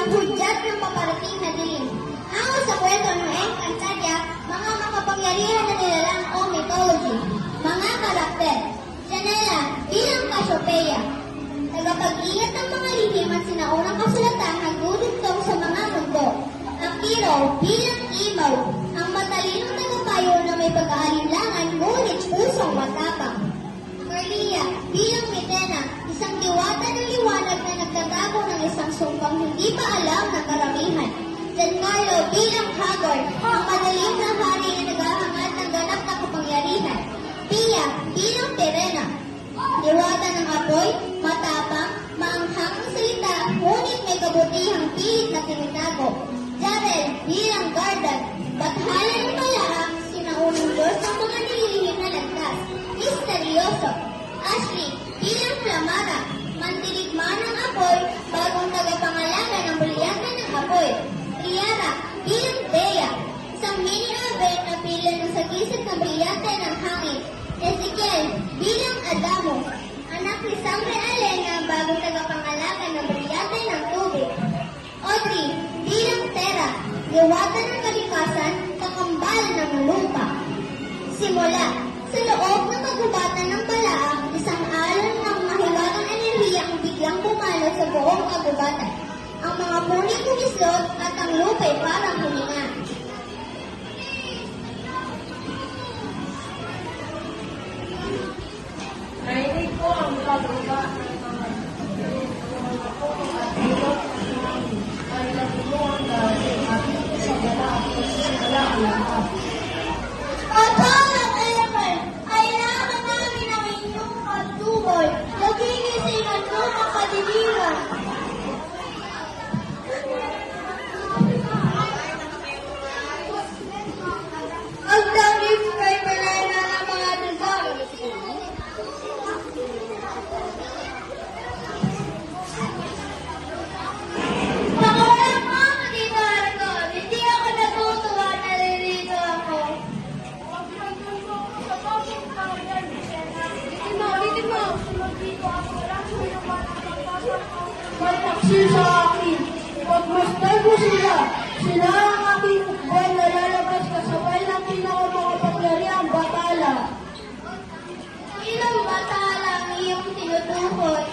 hudyat ng paparating na dilim. Hango sa kwento ng Encantadia, mga makapangyarihan na nilalang o mythology. Mga karakter. Janela bilang Cassiopeia. Tagapag-ingat ng mga lihim at sinaunang kasulatan nagdudugtong sa mga mundo. Akiro bilang Imaw, ang matalinong tagapayo na may pag-aalinlangan ngunit pusong matapang. Maria bilang Mitena, isang diwata ng liwanag na nagtatago ng isang sumpang hindi pa alam ng karamihan. Giancarlo bilang Haggard, ang madaling na hari na naghahangad ng ganap na kapangyarihan. Pia bilang Terena, diwata ng apoy, matapang, maanghang ang salita, ngunit may kabutihang pilit na tinitago. Jarel bilang Gardan, bathala ng malaang, sinaunang Diyos ng mga nililihim na landas. Misteryoso. Ashley bilang Flamara, mandirigma ng apoy, bagong tagapangalaga ng brilyante ng apoy. Liara bilang Dea, isang mini-ave na pila ng sagisag ng brilyante ng hangin. Ezekiel bilang Adamo, anak ni Sangre Alena, bagong tagapangalaga ng brilyante ng tubig. Audrey bilang Terra, diwata ng kalikasan, kakambal ng lupa. Simula, sa loob ng kagubatan ng Balaam, isang alon ng mahiwagang enerhiya ang biglang pumalo sa buong kagubatan. Ang mga puning kumislot at ang lupa'y parang huminga. Narinig ko ang pagbuba ng mga ay natulungan dahil aking sa gala at wala. Pagkalat Elemen, kailangan namin ang inyong pagtuboy. Nagigising ang lumang kadiliman. Ang dangis kay Belena ng mga dasal. Pakulang mo, Tito Argon. Hindi ako natutuwa, nalilito ako. Magpaksi sa akin. Pagmasdan mo sila. Sila ang aking ukban na lalabas kasabay ng pinakamakapangyariang batala. Ilang batala ang iyong tinutukoy?